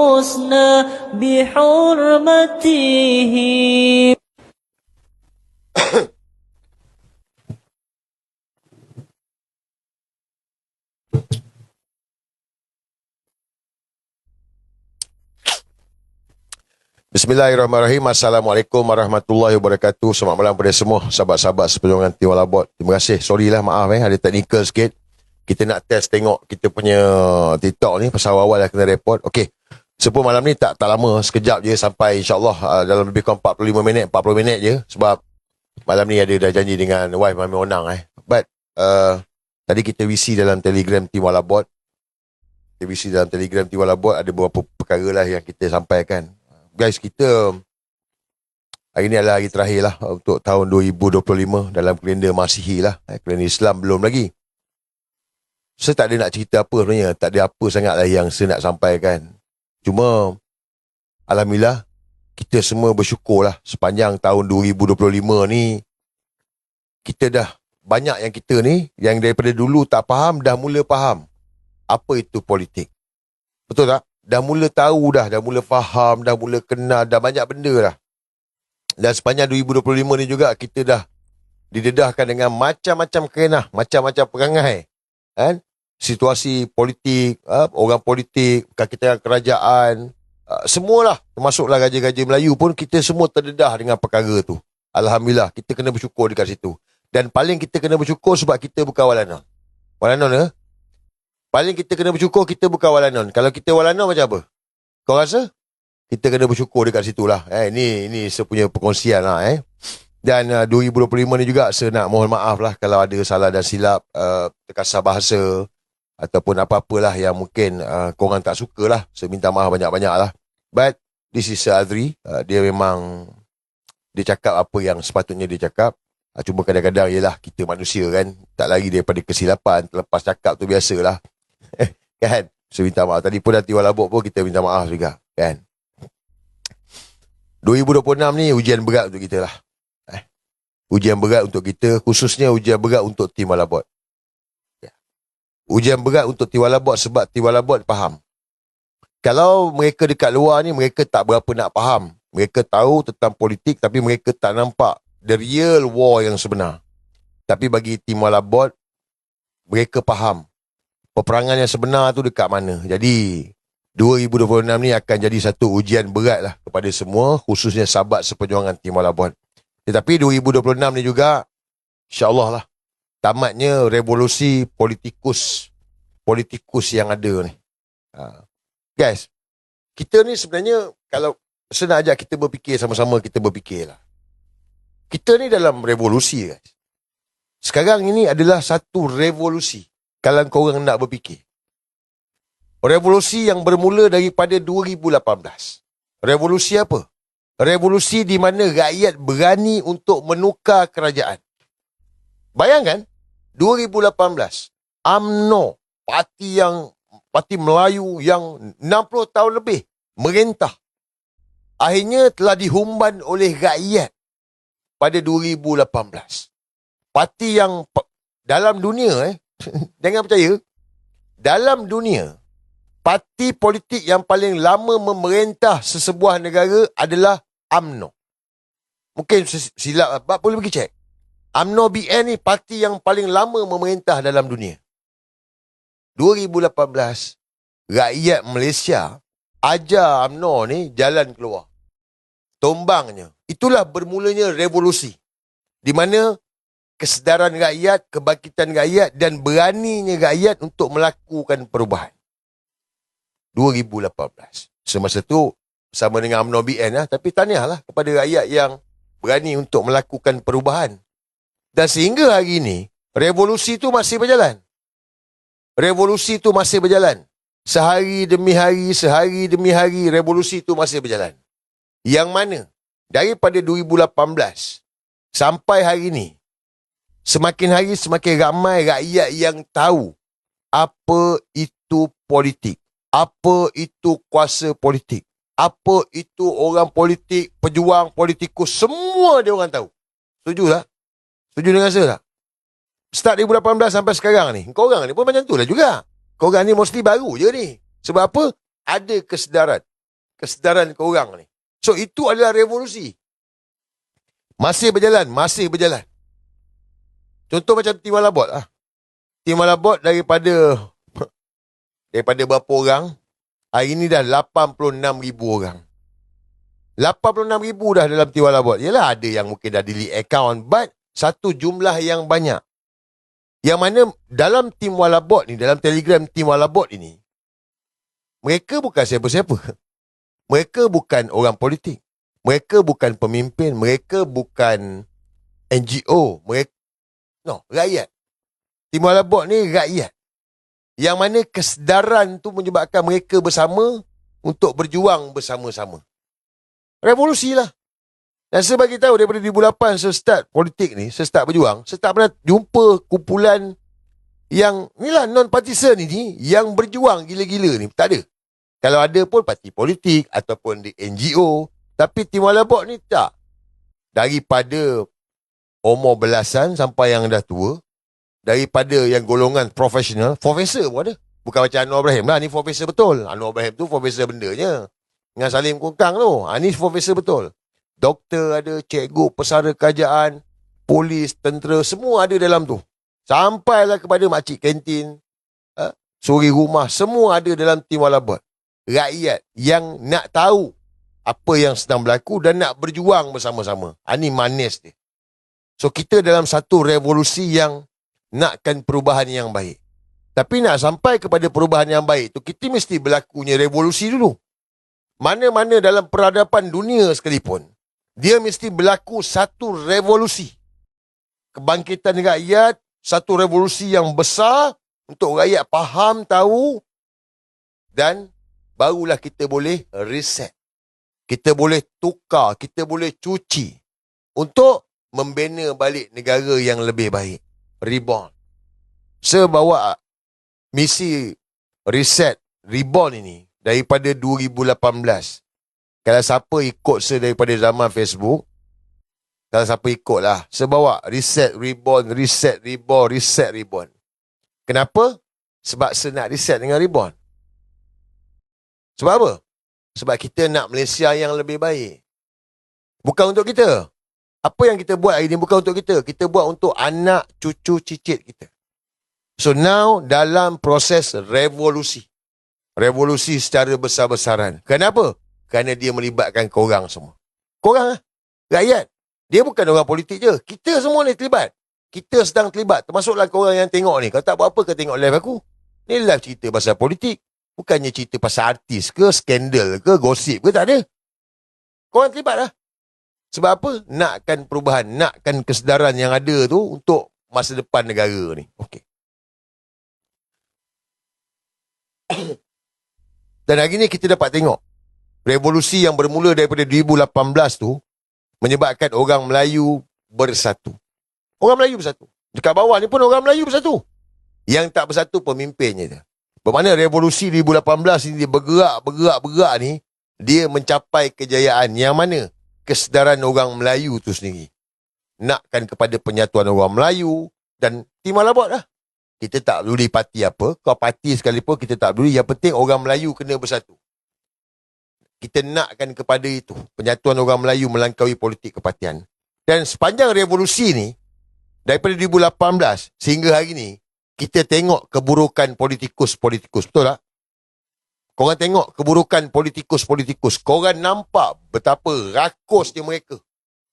الحسنى بحرمته. Bismillahirrahmanirrahim. Assalamualaikum warahmatullahi wabarakatuh. Selamat malam kepada semua sahabat-sahabat seperjuangan Tim Walabot. Terima kasih. Sorry lah, maaf ada technical sikit. Kita nak test tengok kita punya TikTok ni pasal awal dah kena report. Okey. Sebelum malam ni tak lama, sekejap je sampai insyaAllah dalam lebih kurang 45 minit, 40 minit je. Sebab malam ni ada dah janji dengan wife Mami Onang But tadi kita VC dalam Telegram Tim Walabot. Kita VC dalam Telegram Tim Walabot, ada beberapa perkara lah yang kita sampaikan. Guys, kita hari ni adalah hari terakhir lah untuk tahun 2025 dalam kalender Masihi lah. Kalender Islam belum lagi. Saya tak ada nak cerita apa sebenarnya. Tak ada apa sangat lah yang saya nak sampaikan. Cuma, alhamdulillah, kita semua bersyukur lah sepanjang tahun 2025 ni, kita dah, banyak yang kita ni, yang daripada dulu tak faham, dah mula faham apa itu politik. Betul tak? Dah mula tahu dah mula faham, dah mula kenal, dah banyak benda dah. Dan sepanjang 2025 ni juga kita dah didedahkan dengan macam-macam kerenah, macam-macam perangai. Kan? Situasi politik, orang politik, kakitangan kerajaan, semualah, termasuklah raja-raja Melayu pun kita semua terdedah dengan perkara tu. Alhamdulillah, kita kena bersyukur dekat situ. Dan paling kita kena bersyukur sebab kita bukan walanon. Walanon paling kita kena bersyukur kita bukan walanon. Kalau kita walanon macam apa? Kau rasa? Kita kena bersyukur dekat situlah. Ini saya punya perkongsian lah. Dan 2025 ni juga saya nak mohon maaf lah kalau ada salah dan silap, terkasar bahasa ataupun apa-apalah yang mungkin korang tak suka lah. Saya minta maaf banyak-banyak lah. But this is Azri. Dia memang dia cakap apa yang sepatutnya dia cakap. Cuma kadang-kadang yelah kita manusia kan, tak lari daripada kesilapan. Terlepas cakap tu biasalah. Kan? So minta maaf. Tadi pun Tim Walabot pun kita minta maaf juga. Kan? 2026 ni ujian berat untuk kita lah. Ujian berat untuk kita. Khususnya ujian berat untuk Tim Walabot. Ujian berat untuk Tim Walabot sebab Tim Walabot faham. Kalau mereka dekat luar ni, mereka tak berapa nak faham. Mereka tahu tentang politik tapi mereka tak nampak the real war yang sebenar. Tapi bagi Tim Walabot, mereka faham peperangan yang sebenar tu dekat mana. Jadi 2026 ni akan jadi satu ujian berat lah kepada semua, khususnya sahabat seperjuangan Tim Walabot. Tetapi 2026 ni juga insyaAllah lah tamatnya revolusi politikus yang ada ni. Guys, kita ni sebenarnya kalau saya nak ajak kita berfikir sama-sama, kita berfikirlah. Kita ni dalam revolusi guys. Sekarang ini adalah satu revolusi. Kalau korang nak berfikir. Revolusi yang bermula daripada 2018. Revolusi apa? Revolusi di mana rakyat berani untuk menukar kerajaan. Bayangkan, 2018, UMNO, parti Melayu yang 60 tahun lebih merintah, akhirnya telah dihumban oleh rakyat pada 2018. Parti yang dalam dunia, jangan percaya, dalam dunia, parti politik yang paling lama memerintah sesebuah negara adalah UMNO. Mungkin silap, boleh pergi cek. UMNO BN ni parti yang paling lama memerintah dalam dunia. 2018, rakyat Malaysia ajar UMNO ni jalan keluar. Tombangnya. Itulah bermulanya revolusi. Di mana kesedaran rakyat, kebangkitan rakyat dan beraninya rakyat untuk melakukan perubahan. 2018. Semasa tu sama dengan UMNO BN tapi tahniahlah kepada rakyat yang berani untuk melakukan perubahan. Dan sehingga hari ini revolusi tu masih berjalan. Revolusi tu masih berjalan. Sehari demi hari revolusi tu masih berjalan. Yang mana daripada 2018 sampai hari ini, semakin hari semakin ramai rakyat yang tahu apa itu politik, apa itu kuasa politik, apa itu orang politik, pejuang, politikus, semua dia orang tahu. Setuju tak? Setuju dengan saya tak? Start 2018 sampai sekarang ni, korang ni pun macam tu lah juga. Korang ni mostly baru je ni. Sebab apa? Ada kesedaran. kesedaran korang ni. So, itu adalah revolusi. Masih berjalan. Contoh macam Tim Malabot lah. Tim Malabot daripada berapa orang, hari ni dah 86,000 orang. 86,000 dah dalam Tim Malabot. Yelah, ada yang mungkin dah delete account, but satu jumlah yang banyak. Yang mana dalam Tim Malabot ni, dalam Telegram Tim Malabot ini, mereka bukan siapa-siapa. Mereka bukan orang politik. Mereka bukan pemimpin. Mereka bukan NGO. Rakyat. Tim Malabot ni rakyat. Yang mana kesedaran tu menyebabkan mereka bersama untuk berjuang bersama-sama. Revolusi lah. Dan saya bagi tahu daripada 2008 saya start politik ni, saya start berjuang, saya tak pernah jumpa kumpulan yang inilah non-partisan ni yang berjuang gila-gila ni. Tak ada. Kalau ada pun parti politik ataupun di NGO. Tapi Tim Malabot ni tak. Daripada umur belasan sampai yang dah tua. Daripada yang golongan profesional. Profesor pun ada. Bukan macam Anwar Ibrahim lah. Ni profesor betul. Anwar Ibrahim tu profesor bendanya. Dengan Salim Kungkang tu. Ni profesor betul. Doktor ada, cikgu, pesara kerajaan, polis, tentera, semua ada dalam tu. Sampailah kepada makcik kantin, suri rumah, semua ada dalam Tim Malabot. Rakyat yang nak tahu apa yang sedang berlaku dan nak berjuang bersama-sama. Ini manis dia. So, kita dalam satu revolusi yang nakkan perubahan yang baik. Tapi nak sampai kepada perubahan yang baik tu, kita mesti berlakunya revolusi dulu. Mana-mana dalam peradaban dunia sekalipun, dia mesti berlaku satu revolusi. Kebangkitan rakyat, satu revolusi yang besar untuk rakyat faham, tahu, dan barulah kita boleh reset. Kita boleh tukar, kita boleh cuci untuk membina balik negara yang lebih baik. Reborn. Saya bawa misi reset, reborn ini daripada 2018. Kalau siapa ikut saya daripada zaman Facebook, kalau siapa ikut lah, saya bawa reset, reborn, reset, reborn, reset, reborn. Kenapa? Sebab saya nak reset dengan reborn. Sebab apa? Sebab kita nak Malaysia yang lebih baik. Bukan untuk kita. Apa yang kita buat hari ni bukan untuk kita. Kita buat untuk anak, cucu, cicit kita. So now, dalam proses revolusi. Revolusi secara besar-besaran. Kenapa? Kerana dia melibatkan korang semua. Korang lah. Rakyat. Dia bukan orang politik je. Kita semua ni terlibat. Kita sedang terlibat. Termasuklah korang yang tengok ni. Kalau tak buat apa ke tengok live aku. Ni live cerita pasal politik. Bukannya cerita pasal artis ke, skandal ke, gosip ke, tak ada. Korang terlibat lah. Sebab apa? Nakkan perubahan. Nakkan kesedaran yang ada tu untuk masa depan negara ni. Okey. Dan hari ni kita dapat tengok revolusi yang bermula daripada 2018 tu menyebabkan orang Melayu bersatu. Orang Melayu bersatu. Dekat bawah ni pun orang Melayu bersatu. Yang tak bersatu pemimpinnya je. Bermakna revolusi 2018 ni dia bergerak ni, dia mencapai kejayaan yang mana kesedaran orang Melayu tu sendiri. Nakkan kepada penyatuan orang Melayu dan Tim Malabot lah. Kita tak peduli parti apa. Kau parti sekalipun kita tak peduli. Yang penting orang Melayu kena bersatu. Kita nakkan kepada itu. Penyatuan orang Melayu melangkaui politik kepartian. Dan sepanjang revolusi ni, daripada 2018 sehingga hari ni, kita tengok keburukan politikus-politikus. Betul tak? Korang tengok keburukan politikus-politikus. Korang nampak betapa rakusnya mereka.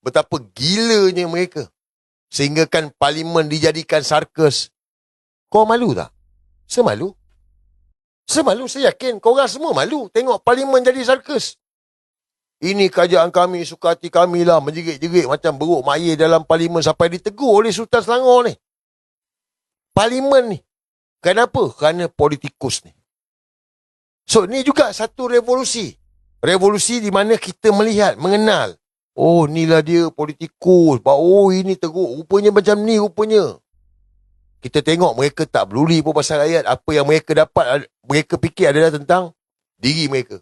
Betapa gilanya mereka. Sehingga kan parlimen dijadikan sarkas. Korang malu tak? Saya malu. Saya malu, saya yakin korang semua malu tengok parlimen jadi sarkas. Ini kerajaan kami, suka hati kami lah, menjerit-jerit macam beruk mayir dalam parlimen sampai ditegur oleh Sultan Selangor ni. Parlimen ni. Kenapa? Kerana politikus ni. So, ni juga satu revolusi. Revolusi di mana kita melihat, mengenal. Oh, inilah dia politikus. Oh, ini teruk. Rupanya macam ni, rupanya. Kita tengok mereka tak peduli pun pasal rakyat. Apa yang mereka dapat, mereka fikir adalah tentang diri mereka.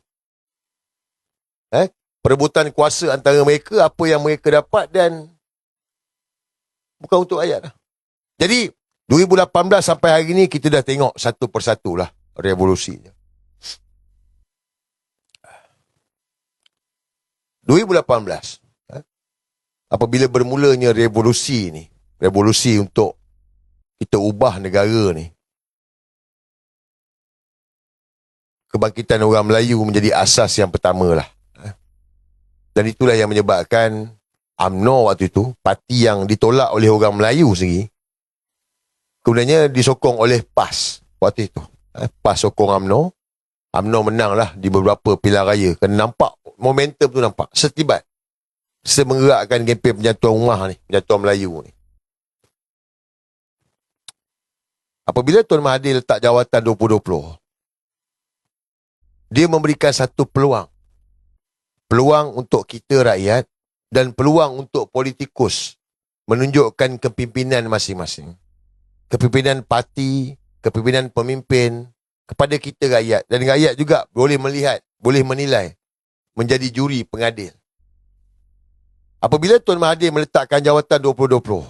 Perebutan kuasa antara mereka, apa yang mereka dapat dan bukan untuk rakyat lah. Jadi, 2018 sampai hari ni kita dah tengok satu persatu lah revolusinya. 2018, apabila bermulanya revolusi ni, revolusi untuk kita ubah negara ni, kebangkitan orang Melayu menjadi asas yang pertama lah. Dan itulah yang menyebabkan UMNO waktu itu, parti yang ditolak oleh orang Melayu sendiri, kemudiannya disokong oleh PAS waktu itu. PAS sokong UMNO. UMNO menang lah di beberapa pilihan raya. Kerana nampak, momentum tu nampak. Setibat. Menggerakkan kempen penyatuan rumah ni, penyatuan Melayu ni. Apabila Tun Mahathir letak jawatan 2020, dia memberikan satu peluang. Peluang untuk kita rakyat dan peluang untuk politikus menunjukkan kepimpinan masing-masing. Kepimpinan parti, kepimpinan pemimpin kepada kita rakyat. Dan rakyat juga boleh melihat, boleh menilai, menjadi juri pengadil. Apabila Tun Mahathir meletakkan jawatan 2020,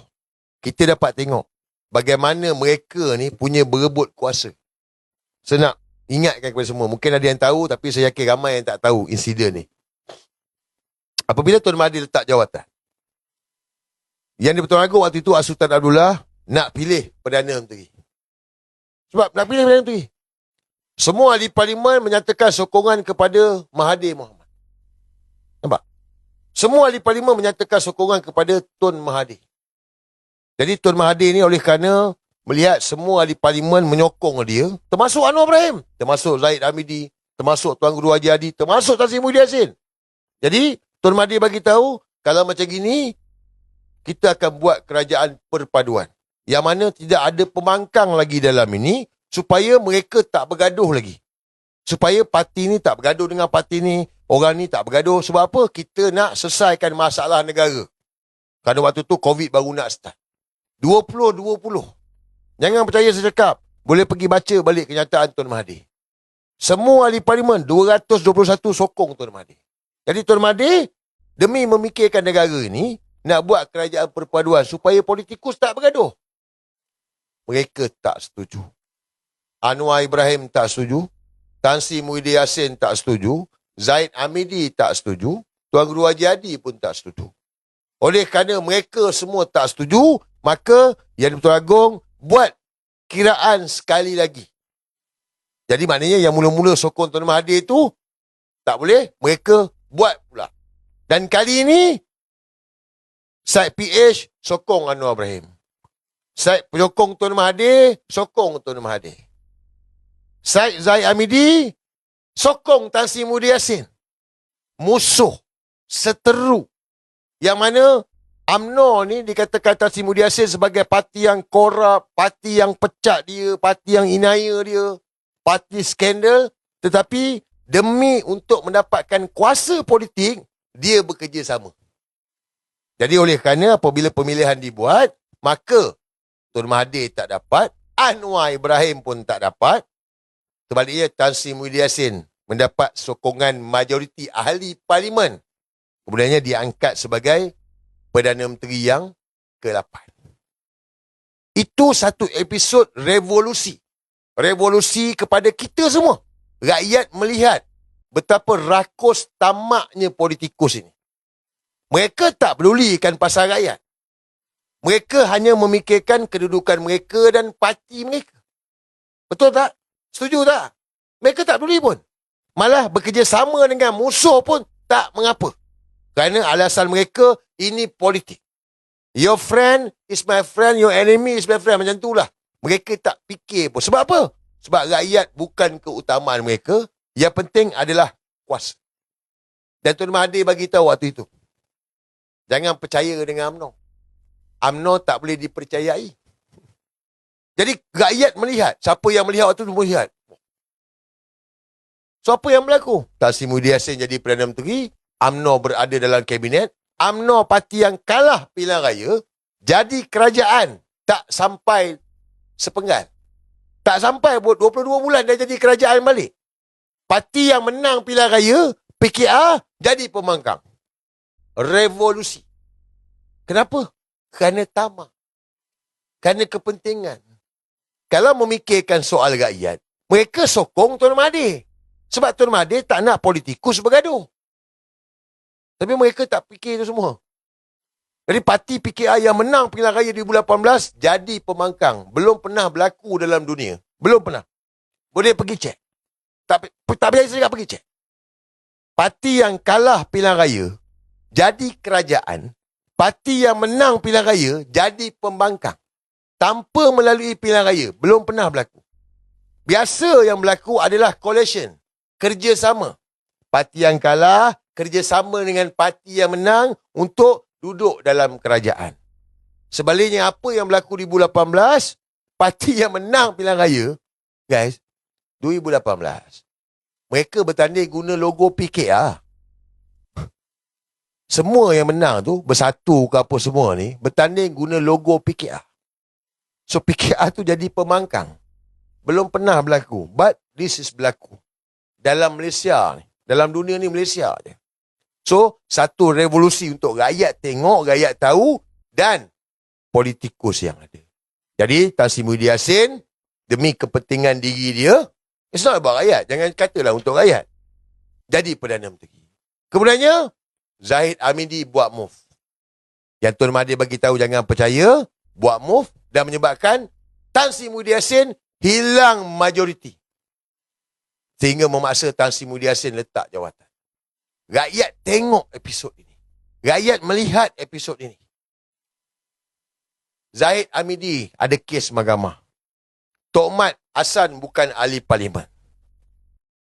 kita dapat tengok bagaimana mereka ni punya berebut kuasa. Saya nak ingatkan kepada semua. Mungkin ada yang tahu, tapi saya yakin ramai yang tak tahu insiden ni. Apabila Tun Mahathir letak jawatan, yang di-Pertuan Agong waktu itu Sultan Abdullah nak pilih Perdana Menteri. Sebab nak pilih Perdana Menteri, semua ahli parlimen menyatakan sokongan kepada Mahathir Mohamad. Nampak? Semua ahli parlimen menyatakan sokongan kepada Tun Mahathir. Jadi Tun Mahathir ni oleh kerana melihat semua ahli parlimen menyokong dia, termasuk Anwar Ibrahim, termasuk Zahid Hamidi, termasuk Tuan Guru Haji Hadi, termasuk Tan Sri Muhyiddin Yassin. Jadi Tun Mahathir bagi tahu, kalau macam gini, kita akan buat kerajaan perpaduan. Yang mana tidak ada pembangkang lagi dalam ini, supaya mereka tak bergaduh lagi. Supaya parti ni tak bergaduh dengan parti ni, orang ni tak bergaduh. Sebab apa? Kita nak selesaikan masalah negara. Kerana waktu tu COVID baru nak start. 2020. Jangan percaya saya cakap. Boleh pergi baca balik kenyataan Tun Mahathir. Semua ahli parlimen, 221 sokong Tun Mahathir. Jadi Tun Mahathir, demi memikirkan negara ini, nak buat kerajaan perpaduan supaya politikus tak bergaduh. Mereka tak setuju. Anwar Ibrahim tak setuju. Tan Sri Muhyiddin Yassin tak setuju. Zahid Hamidi tak setuju. Tuan Guru Haji Hadi pun tak setuju. Oleh kerana mereka semua tak setuju, maka Yang di-Pertuan Agong buat kiraan sekali lagi. Jadi maknanya yang mula-mula sokong Tun Mahathir tu tak boleh, mereka buat pula. Dan kali ini side PH sokong Anwar Ibrahim. Side penyokong Tun Mahathir sokong Tun Mahathir. Side Zahid Hamidi sokong Tan Sri Muhyiddin Yassin. Musuh, seteru. Yang mana UMNO ni dikatakan Tan Sri Muhyiddin Yassin sebagai parti yang korup, parti yang pecat dia, parti yang inaya dia, parti skandal. Tetapi demi untuk mendapatkan kuasa politik, dia bekerjasama. Jadi oleh kerana apabila pemilihan dibuat, maka Tun Mahathir tak dapat, Anwar Ibrahim pun tak dapat. Sebaliknya Tan Sri Muhyiddin Yassin mendapat sokongan majoriti ahli parlimen. Kemudiannya diangkat sebagai Perdana Menteri yang ke-8. Itu satu episod revolusi. Revolusi kepada kita semua. Rakyat melihat betapa rakus tamaknya politikus ini. Mereka tak pedulikan pasal rakyat. Mereka hanya memikirkan kedudukan mereka dan parti mereka. Betul tak? Setuju tak? Mereka tak peduli pun. Malah bekerjasama dengan musuh pun tak mengapa. Kerana alasan mereka ini politik. Your friend is my friend, your enemy is my friend. Macam itulah. Mereka tak fikir pun. Sebab apa? Sebab rakyat bukan keutamaan mereka. Yang penting adalah kuasa. Dan Tun Mahathir bagi tahu waktu itu, jangan percaya dengan UMNO. UMNO tak boleh dipercayai. Jadi rakyat melihat. Siapa yang melihat waktu itu melihat. So apa yang berlaku? Tan Sri Muhyiddin Yassin jadi Perdana Menteri. UMNO berada dalam kabinet. UMNO parti yang kalah pilihan raya. Jadi kerajaan. Tak sampai sepenggal. Tak sampai 22 bulan dah jadi kerajaan balik. Parti yang menang pilihan raya, PKR, jadi pembangkang. Revolusi. Kenapa? Kerana tamak. Kerana kepentingan. Kalau memikirkan soal rakyat, mereka sokong Tun Mahathir. Sebab Tun Mahathir tak nak politikus bergaduh. Tapi mereka tak fikir itu semua. Jadi parti PKR yang menang pilihan raya 2018 jadi pembangkang. Belum pernah berlaku dalam dunia. Belum pernah. Boleh pergi cek. Tak payah saya pergi cek. Parti yang kalah pilihan raya jadi kerajaan. Parti yang menang pilihan raya jadi pembangkang. Tanpa melalui pilihan raya. Belum pernah berlaku. Biasa yang berlaku adalah coalition. Kerjasama. Parti yang kalah kerjasama dengan parti yang menang untuk duduk dalam kerajaan. Sebaliknya apa yang berlaku di 2018, parti yang menang pilihan raya, guys, 2018, mereka bertanding guna logo PKR. Semua yang menang tu, bersatu ke apa semua ni, bertanding guna logo PKR. So PKR tu jadi pembangkang. Belum pernah berlaku. But this is berlaku. Dalam Malaysia ni. Dalam dunia ni Malaysia je. So, satu revolusi untuk rakyat tengok, rakyat tahu dan politikus yang ada. Jadi, Tan Sri Muhyiddin Yassin, demi kepentingan diri dia, it's not about rakyat. Jangan katalah untuk rakyat. Jadi Perdana Menteri. Kemudiannya, Zahid Hamidi buat move. Yang Tun Mahathir bagi tahu jangan percaya, buat move dan menyebabkan Tan Sri Muhyiddin Yassin hilang majoriti. Sehingga memaksa Tan Sri Muhyiddin Yassin letak jawatan. Rakyat tengok episod ini. Rakyat melihat episod ini. Zahid Hamidi ada kes mahkamah. Tok Mat Hassan bukan ahli parlimen.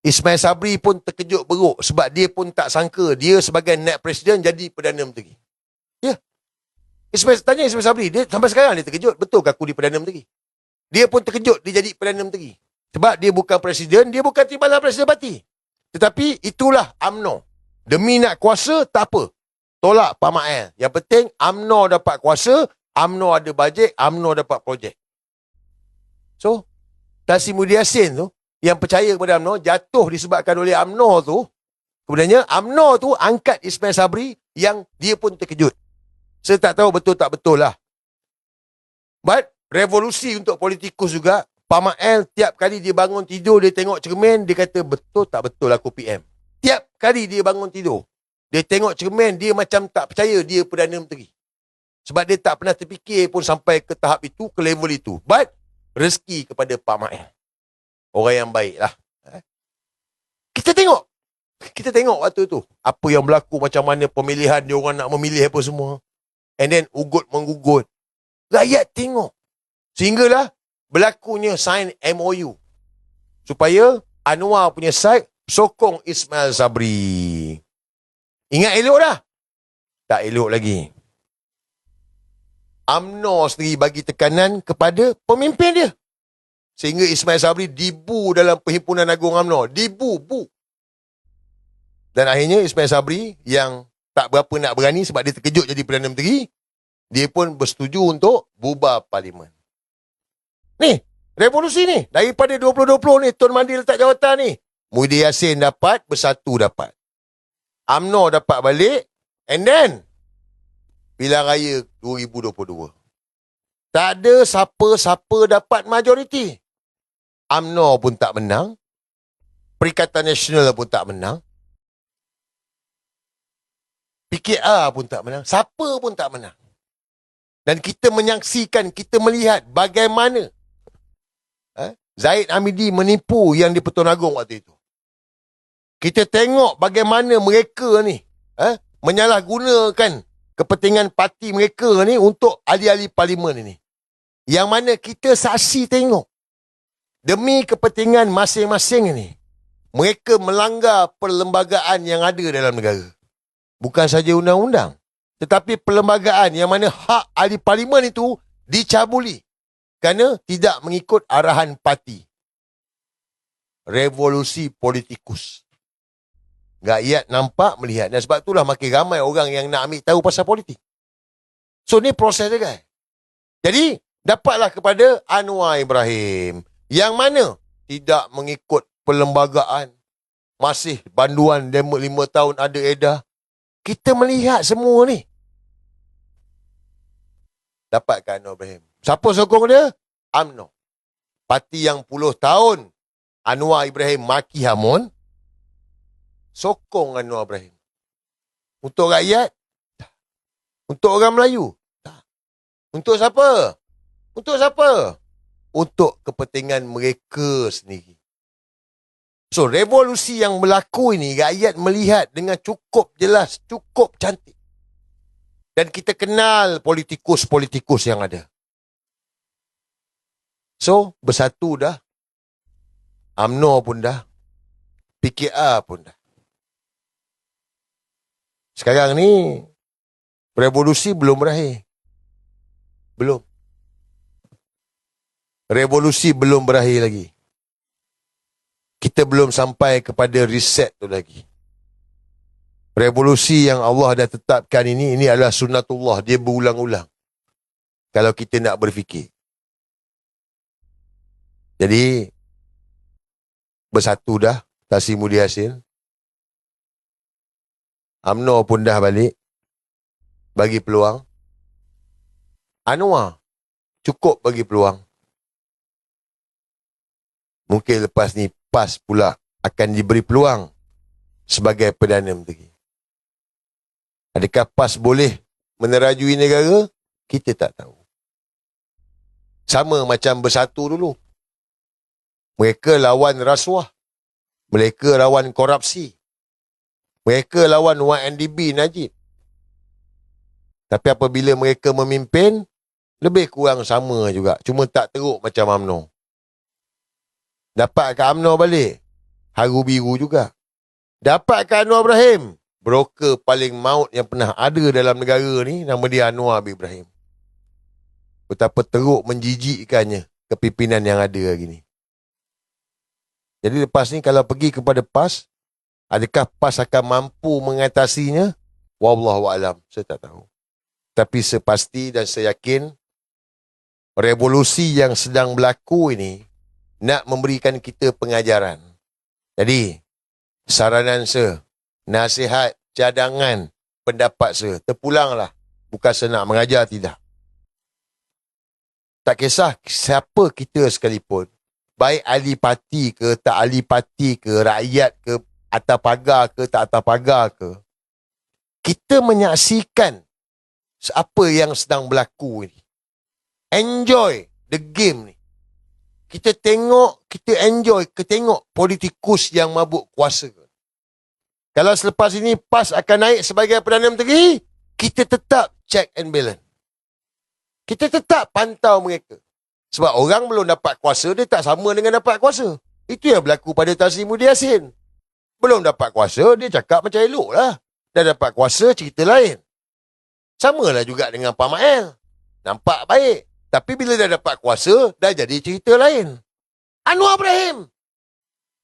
Ismail Sabri pun terkejut beruk sebab dia pun tak sangka dia sebagai naib presiden jadi Perdana Menteri. Ya. Tanya Ismail Sabri, dia sampai sekarang dia terkejut. Betul ke aku di Perdana Menteri? Dia pun terkejut dia jadi Perdana Menteri. Sebab dia bukan presiden, dia bukan timbalan presiden parti. Tetapi itulah UMNO. Demi nak kuasa, tak apa. Tolak Pak Mat El. Yang penting, UMNO dapat kuasa, UMNO ada bajet, UMNO dapat projek. So, Tan Sri Muhyiddin Yassin tu, yang percaya kepada UMNO, jatuh disebabkan oleh UMNO tu. Kemudiannya, UMNO tu angkat Ismail Sabri yang dia pun terkejut. Saya tak tahu betul tak betul lah. But, revolusi untuk politikus juga, Pak Mat El tiap kali dia bangun tidur, dia tengok cermin, dia kata, betul tak betul aku PM. Tiap kali dia bangun tidur, dia tengok cermin, dia macam tak percaya dia Perdana Menteri. Sebab dia tak pernah terfikir pun sampai ke tahap itu, ke level itu. But, rezeki kepada Pak Mat El. Orang yang baik lah. Kita tengok waktu tu. Apa yang berlaku, macam mana pemilihan, dia orang nak memilih apa semua. And then, ugut menggugut. Rakyat tengok. Sehinggalah, berlakunya sign MOU. Supaya Anwar punya side sokong Ismail Sabri. Ingat elok dah? Tak elok lagi. UMNO sendiri bagi tekanan kepada pemimpin dia. Sehingga Ismail Sabri dibu dalam Perhimpunan Agung UMNO. Dibu. Dan akhirnya Ismail Sabri yang tak berapa nak berani sebab dia terkejut jadi Perdana Menteri, dia pun bersetuju untuk bubar parlimen. Ni, revolusi ni. Daripada 2020 ni, Tun Mahathir letak jawatan ni. Muhyiddin Yassin dapat, Bersatu dapat. UMNO dapat balik. And then, pilihan raya 2022. Tak ada siapa-siapa dapat majoriti. UMNO pun tak menang. Perikatan Nasional pun tak menang. PKR pun tak menang. Siapa pun tak menang. Dan kita menyaksikan, kita melihat bagaimana Zahid Hamidi menipu yang di Pertuan Agong waktu itu. Kita tengok bagaimana mereka ni menyalahgunakan kepentingan parti mereka ni untuk ahli-ahli parlimen ini. Yang mana kita saksi tengok. Demi kepentingan masing-masing ini, mereka melanggar perlembagaan yang ada dalam negara. Bukan saja undang-undang, tetapi perlembagaan yang mana hak ahli parlimen itu dicabuli kerana tidak mengikut arahan parti. Revolusi politikus. Rakyat nampak, melihat. Dan sebab itulah makin ramai orang yang nak ambil tahu pasal politik. So, ni proses dia, guys. Jadi, dapatlah kepada Anwar Ibrahim. Yang mana tidak mengikut perlembagaan. Masih banduan 5 tahun ada edar. Kita melihat semua ni. Dapatkan Anwar Ibrahim. Siapa sokong dia? UMNO. Parti yang puluh tahun Anwar Ibrahim maki hamun, sokong Anwar Ibrahim. Untuk rakyat? Tak. Untuk orang Melayu? Tak. Untuk siapa? Untuk siapa? Untuk kepentingan mereka sendiri. So, revolusi yang berlaku ini, rakyat melihat dengan cukup jelas, cukup cantik. Dan kita kenal politikus-politikus yang ada. So, bersatu dah. UMNO pun dah. PKR pun dah. Sekarang ni, revolusi belum berakhir. Belum. Revolusi belum berakhir lagi. Kita belum sampai kepada reset tu lagi. Revolusi yang Allah dah tetapkan ini adalah sunnatullah. Dia berulang-ulang. Kalau kita nak berfikir. Jadi, bersatu dah, Tan Mudi Yassin. UMNO pun dah balik. Bagi peluang. Anwar, cukup bagi peluang. Mungkin lepas ni PAS pula akan diberi peluang sebagai Perdana Menteri. Adakah PAS boleh menerajui negara? Kita tak tahu. Sama macam bersatu dulu. Mereka lawan rasuah. Mereka lawan korupsi. Mereka lawan YNDB Najib. Tapi apabila mereka memimpin, lebih kurang sama juga. Cuma tak teruk macam UMNO. Dapat ke UMNO balik? Haru biru juga. Dapat ke Anwar Ibrahim? Broker paling maut yang pernah ada dalam negara ni, nama dia Anwar bin Ibrahim. Betapa teruk menjijikkannya kepimpinan yang ada hari ni. Jadi lepas ni kalau pergi kepada PAS, adakah PAS akan mampu mengatasinya? Wallahualam, saya tak tahu. Tapi sepasti dan saya yakin, revolusi yang sedang berlaku ini, nak memberikan kita pengajaran. Jadi, saranan saya, nasihat, cadangan, pendapat saya, terpulanglah. Bukan saya nak mengajar, tidak. Tak kisah siapa kita sekalipun, baik ahli parti ke, tak ahli parti ke, rakyat ke, atas pagar ke, tak atas pagar ke, kita menyaksikan apa yang sedang berlaku ini. Enjoy the game ni. Kita tengok, kita enjoy, kita tengok politikus yang mabuk kuasa. Kalau selepas ini PAS akan naik sebagai Perdana Menteri, kita tetap check and balance. Kita tetap pantau mereka. Sebab orang belum dapat kuasa, dia tak sama dengan dapat kuasa. Itu yang berlaku pada Tan Mudi Yassin. Belum dapat kuasa, dia cakap macam elok lah. Dah dapat kuasa, cerita lain. Samalah juga dengan Pak Mael. Nampak baik. Tapi bila dah dapat kuasa, dah jadi cerita lain. Anwar Ibrahim.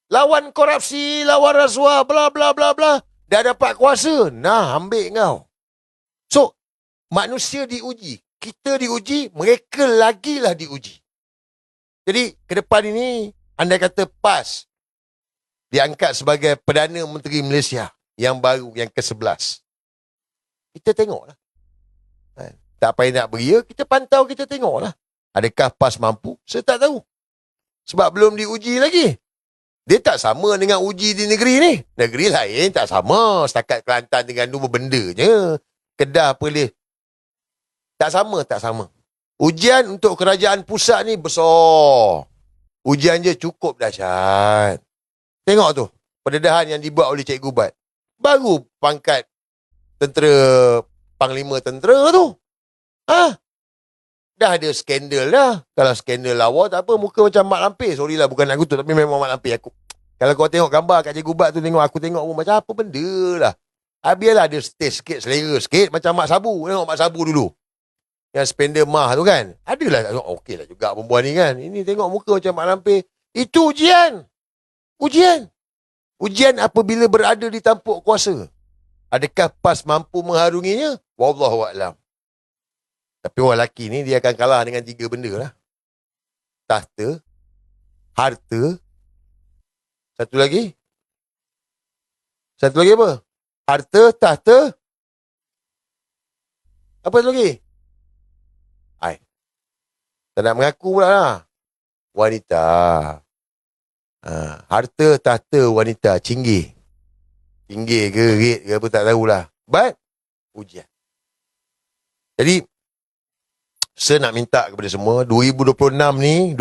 Lawan korupsi, lawan rasuah, bla bla bla bla. Dah dapat kuasa. Nah, ambil kau. So, manusia diuji. Kita diuji, mereka lagilah diuji. Jadi, ke depan ini, anda kata PAS diangkat sebagai Perdana Menteri Malaysia yang baru, yang ke-11. Kita tengoklah. Tak payah nak beria, kita pantau, kita tengoklah. Adakah PAS mampu? Saya tak tahu. Sebab belum diuji lagi. Dia tak sama dengan uji di negeri ni. Negeri lain tak sama. Setakat Kelantan dengan dua benda je. Kedah boleh. Tak sama, tak sama. Ujian untuk kerajaan pusat ni besar. Ujian je cukup dahsyat. Tengok tu. Pendedahan yang dibuat oleh Cikgu Bat. Baru pangkat tentera, panglima tentera tu. Dah ada skandal dah. Kalau skandal lawa tak apa, muka macam Mak Lampir. Sorry lah, bukan nak kutuk, tapi memang Mak Lampir aku. Kalau kau tengok gambar kat Cikgu Bat tu, tengok aku tengok pun macam apa benda lah. Biarlah ada stage sikit, selera sikit, macam Mak Sabu. Tengok Mak Sabu dulu. Yang spender mah tu kan. Adalah, okey lah juga perempuan ni kan. Ini tengok muka macam Mak Lampir. Itu ujian. Ujian. Ujian apabila berada di tampuk kuasa. Adakah PAS mampu mengharunginya? Wallahualam. Tapi orang lelaki ni dia akan kalah dengan 3 benda lah. Tahta, harta, satu lagi apa? Harta, tahta, apa satu lagi? Tak nak mengaku pula lah. Wanita. Harta, tahta, wanita. Cinggir. Cinggir ke, red ke apa tak tahulah. but ujian. Jadi, saya nak minta kepada semua, 2026 ni,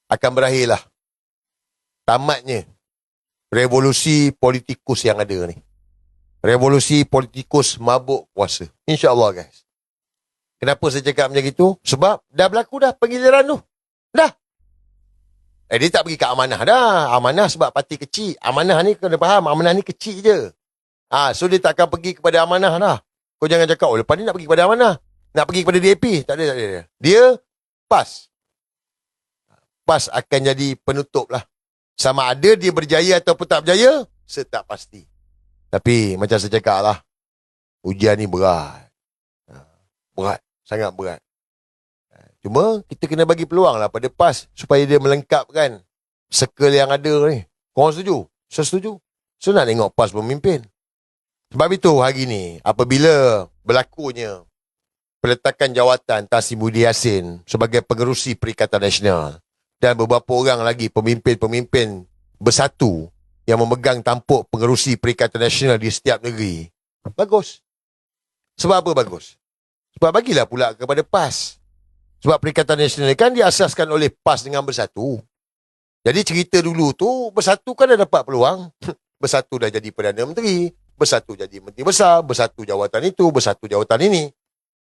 akan berakhirlah. Tamatnya revolusi politikus yang ada ni. Revolusi politikus mabuk kuasa. InsyaAllah guys. Kenapa saya cakap macam itu? Sebab dah berlaku dah penggiliran tu. Dah. Dia tak pergi ke amanah dah. Amanah sebab parti kecil. Amanah ni kena faham, amanah ni kecil je. So dia tak akan pergi kepada amanah dah. Kau jangan cakap, lepas ni nak pergi kepada amanah. Nak pergi kepada DAP. Tak ada. Dia PAS. PAS akan jadi penutup lah. Sama ada dia berjaya ataupun tak berjaya, saya tak pasti. Tapi macam saya cakap lah, ujian ni berat. Berat. Sangat berat. Cuma kita kena bagi peluang lah pada PAS supaya dia melengkapkan circle yang ada ni. Korang setuju? Saya setuju. Saya nak tengok PAS memimpin. Sebab itu hari ni, apabila berlakunya peletakan jawatan Tan Sri Muhyiddin Yassin sebagai pengerusi Perikatan Nasional dan beberapa orang lagi pemimpin-pemimpin bersatu yang memegang tampuk pengerusi Perikatan Nasional di setiap negeri, bagus. Sebab apa bagus? Sebab bagilah pula kepada PAS. Sebab Perikatan Nasional kan diasaskan oleh PAS dengan Bersatu. Jadi cerita dulu tu, Bersatu kan dah dapat peluang. Bersatu dah jadi Perdana Menteri, Bersatu jadi Menteri Besar, Bersatu jawatan itu, Bersatu jawatan ini.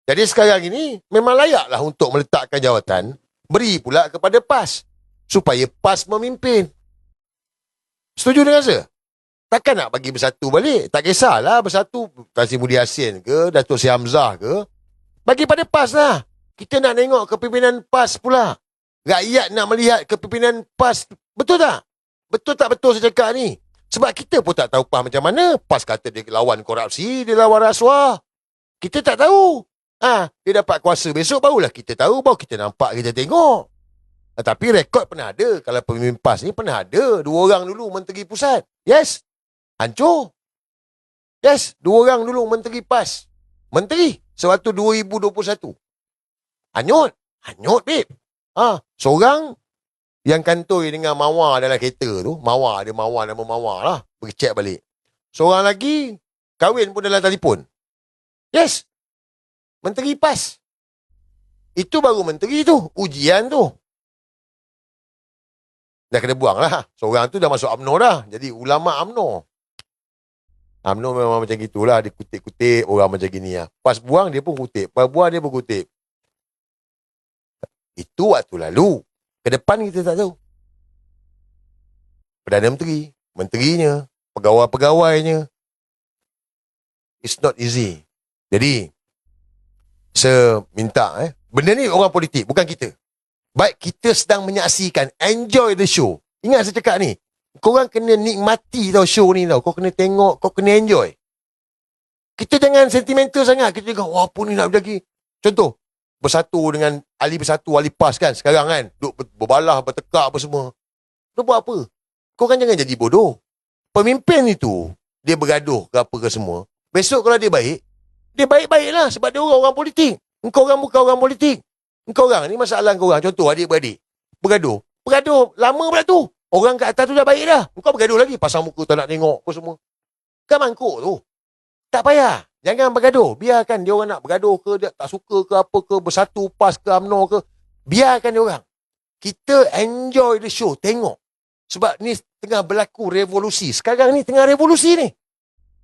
Jadi sekarang ini memang layaklah untuk meletakkan jawatan, beri pula kepada PAS supaya PAS memimpin. Setuju dengan saya? Takkan nak bagi Bersatu balik? Tak kisahlah Bersatu Tan Sri Muhyiddin Yassin ke, Datuk Seri Hamzah ke, bagi pada PAS lah. Kita nak tengok kepimpinan PAS pula. Rakyat nak melihat kepimpinan PAS. Betul tak? Betul tak betul saya cakap ni? Sebab kita pun tak tahu PAS macam mana. PAS kata dia lawan korupsi, dia lawan rasuah. Kita tak tahu. Dia dapat kuasa besok, barulah kita tahu, baru kita nampak, kita tengok. Tapi rekod pernah ada. Kalau pemimpin PAS ni pernah ada. 2 orang dulu Menteri Pusat. Yes. Hancur. Yes. 2 orang dulu Menteri PAS. Menteri. Sewaktu 2021. Hanyut, babe. Seorang yang kantoi dengan Mawar dalam kereta tu. Mawar, nama Mawar lah. Pergi check balik. Seorang lagi, kahwin pun dalam telefon. Yes. Menteri PAS. Itu baru menteri tu. Ujian tu. Dah kena buang lah. Seorang tu dah masuk UMNO dah. Jadi ulama UMNO. UMNO memang macam gitulah. Dia kutip-kutip orang macam gini lah. PAS buang, dia pun kutip. PAS buang, dia pun kutip. Itu waktu lalu. Ke depan kita tak tahu. Perdana Menteri, menterinya, pegawai-pegawainya. It's not easy. Jadi, saya minta, benda ni orang politik, bukan kita. Baik kita sedang menyaksikan, enjoy the show. Ingat saya cakap ni, korang kena nikmati tau show ni tau. Kau kena tengok, kau kena enjoy. Kita jangan sentimental sangat. Kita cakap, wah apa ni nak berlagi. Contoh, Bersatu dengan ahli Bersatu, ahli PAS kan. Sekarang kan, duk berbalah, bertekak apa semua. Lu buat apa? Kau kan jangan jadi bodoh. Pemimpin itu, dia bergaduh ke apa ke semua. Besok kalau dia baik, dia baik-baik lah. Sebab dia orang politik. Engkau orang bukan orang politik. Engkau orang, ni masalah kau orang. Contoh, adik-beradik. Bergaduh. Lama pula tu. Orang kat atas tu dah baik dah. Engkau bergaduh lagi. Pasang muka tak nak tengok apa semua. Kan mangkuk tu. Tak payah. Jangan bergaduh. Biarkan dia orang nak bergaduh ke, dia tak suka ke apa ke, Bersatu, PAS ke, UMNO ke. Biarkan dia orang. Kita enjoy the show. Tengok. Sebab ni tengah berlaku revolusi. Sekarang ni tengah revolusi ni.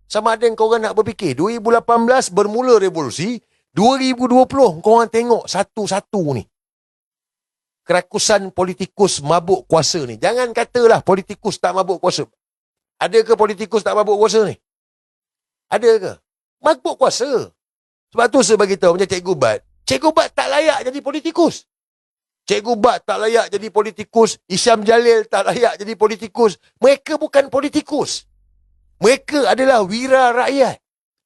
Sama ada kau orang nak berfikir. 2018 bermula revolusi. 2020 kau orang tengok satu-satu ni. Kerakusan politikus mabuk kuasa ni. Jangan katalah politikus tak mabuk kuasa. Ada ke politikus tak mabuk kuasa ni? Ada ke? Mabuk kuasa. Sebab tu saya beritahu macam Cikgu Bat. Cikgu Bat tak layak jadi politikus. Cikgu Bat tak layak jadi politikus. Isyam Jalil tak layak jadi politikus. Mereka bukan politikus. Mereka adalah wira rakyat.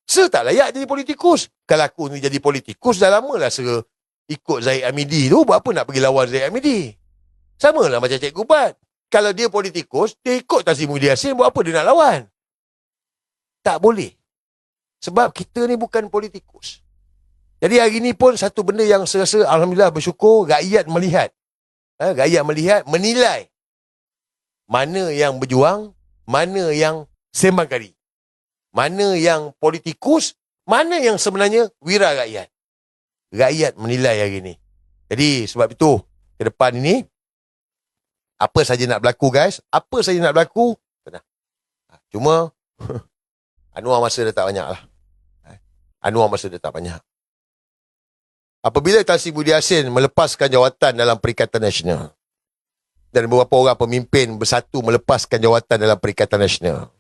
Saya tak layak jadi politikus. Kalau aku ni jadi politikus, dah lama lah saya ikut Zahid Hamidi tu. Buat apa nak pergi lawan Zahid Hamidi? Sama lah macam Cikgu Bat. Kalau dia politikus, dia ikut Tan Sri Muhyiddin Yassin. Buat apa dia nak lawan? Tak boleh. Sebab kita ni bukan politikus. Jadi hari ni pun satu benda yang saya rasa Alhamdulillah bersyukur, rakyat melihat. Rakyat melihat, menilai mana yang berjuang, mana yang sembang kari. mana yang politikus, mana yang sebenarnya wira rakyat. Rakyat menilai hari ni. Jadi sebab itu, ke depan ini, apa saja nak berlaku guys, apa saja nak berlaku, tenang. Cuma, Anwar masa dah tak banyak lah. Anwar masa dah tak banyak. Apabila Tan Sri Budi Yassin melepaskan jawatan dalam Perikatan Nasional, dan beberapa orang pemimpin bersatu melepaskan jawatan dalam Perikatan Nasional,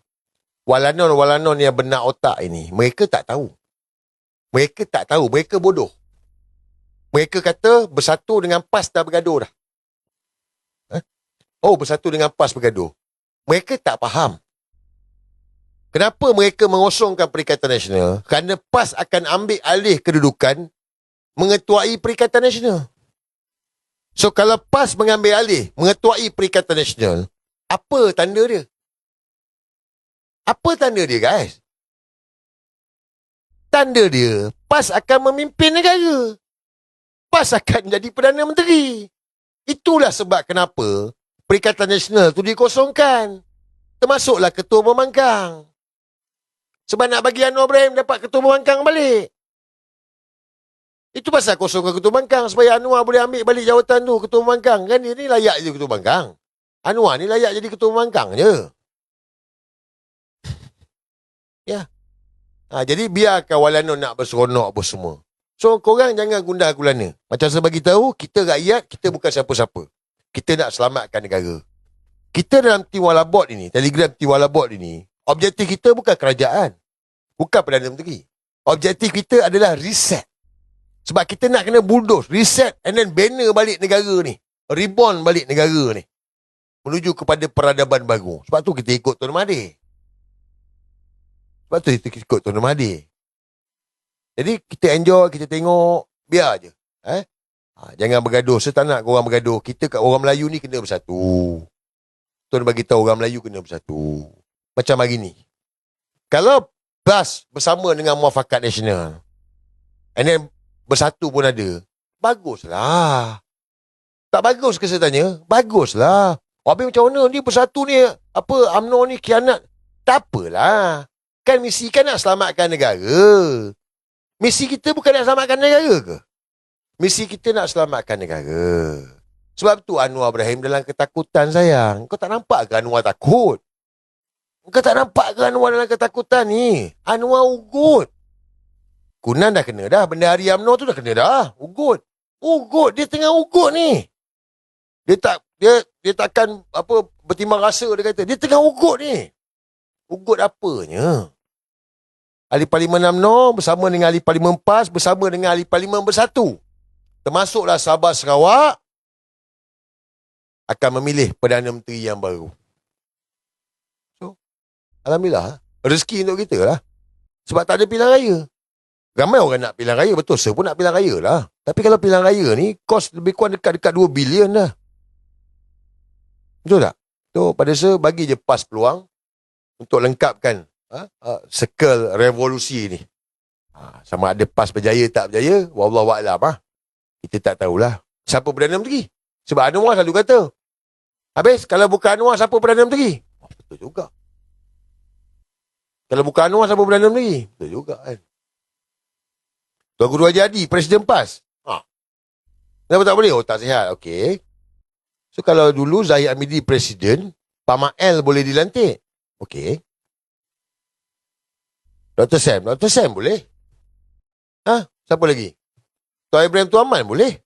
walanon-walanon yang benak otak ini, mereka tak tahu. Mereka tak tahu, mereka bodoh. Mereka kata bersatu dengan PAS dah bergaduh dah. Oh, bersatu dengan PAS bergaduh. Mereka tak faham. Kenapa mereka mengosongkan Perikatan Nasional? Kerana PAS akan ambil alih kedudukan mengetuai Perikatan Nasional. So, kalau PAS mengambil alih mengetuai Perikatan Nasional, apa tanda dia? Apa tanda dia, guys? Tanda dia, PAS akan memimpin negara. PAS akan jadi Perdana Menteri. Itulah sebab kenapa Perikatan Nasional tu dikosongkan. Termasuklah Ketua Pembangkang. Sebab nak bagi Anwar Ibrahim dapat Ketua Pembangkang balik. Itu pasal kosongkan Ketua Pembangkang, supaya Anwar boleh ambil balik jawatan tu, Ketua Pembangkang. Kan dia ni layak jadi Ketua Pembangkang. Anwar ni layak jadi Ketua Pembangkang je. Ya. Jadi biarkan walanon nak berseronok apa semua. So korang jangan gundah gulana. Macam saya bagi tahu, kita rakyat, kita bukan siapa-siapa. Kita nak selamatkan negara. Kita dalam tim Walabot ini, Telegram tim Walabot ini, objektif kita bukan kerajaan. Bukan Perdana Menteri. Objektif kita adalah reset. Sebab kita nak kena bulldoze, reset and then banner balik negara ni. Reborn balik negara ni. Menuju kepada peradaban baru. Sebab tu kita ikut Tun Mahathir. Sebab tu kita ikut Tun Mahathir. Jadi kita enjoy, kita tengok, biar je. Jangan bergaduh. Saya tak nak korang bergaduh. Kita kat orang Melayu ni kena bersatu. Tuan bagi tahu orang Melayu kena bersatu. Macam hari ni. Kalau PAS bersama dengan Muafakat Nasional, and then bersatu pun ada, baguslah. Tak bagus ke saya tanya? Baguslah. Habis macam mana ni bersatu ni, apa UMNO ni khianat? Tak apalah. Kan misi kan nak selamatkan negara. Misi kita bukan nak selamatkan negara ke? Misi kita nak selamatkan negara. Sebab tu Anwar Ibrahim dalam ketakutan, sayang. Kau tak nampak ke Anwar takut? Kau tak nampak ke Anwar dalam ketakutan ni? Anwar ugut. Kunan dah kena dah. Bendahari UMNO tu dah kena dah. Ugut. Ugut. Dia tengah ugut ni. Dia takkan apa bertimbang rasa, dia kata. Dia tengah ugut ni. Ugut apanya? Ahli Parlimen UMNO bersama dengan Ahli Parlimen PAS bersama dengan Ahli Parlimen bersatu. Termasuklah Sabah Sarawak akan memilih Perdana Menteri yang baru. So, alhamdulillah. Rezeki untuk kita lah. Sebab tak ada pilihan raya. Ramai orang nak pilihan raya. Betul, saya pun nak pilihan raya lah. Tapi kalau pilihan raya ni, kos lebih kurang dekat-dekat 2 bilion dah. Betul tak? So, pada saya, bagi je PAS peluang untuk lengkapkan circle revolusi ni. Sama ada PAS berjaya tak berjaya, wallahualam. Kita tak tahulah. Siapa Perdana Menteri? Sebab Anwar selalu kata, habis kalau bukan Anwar, siapa Perdana Menteri? Betul juga. Kalau bukan Anwar, siapa Perdana Menteri? Betul juga kan. Tuan Guru Haji Hadi, Presiden PAS. Kenapa tak boleh? Oh, tak sihat. Okey. So, kalau dulu Zahid Hamidi Presiden, Pak Ma'el boleh dilantik. Okey. Dr. Sam boleh. Siapa lagi? Tuan Ibrahim Tuaman boleh.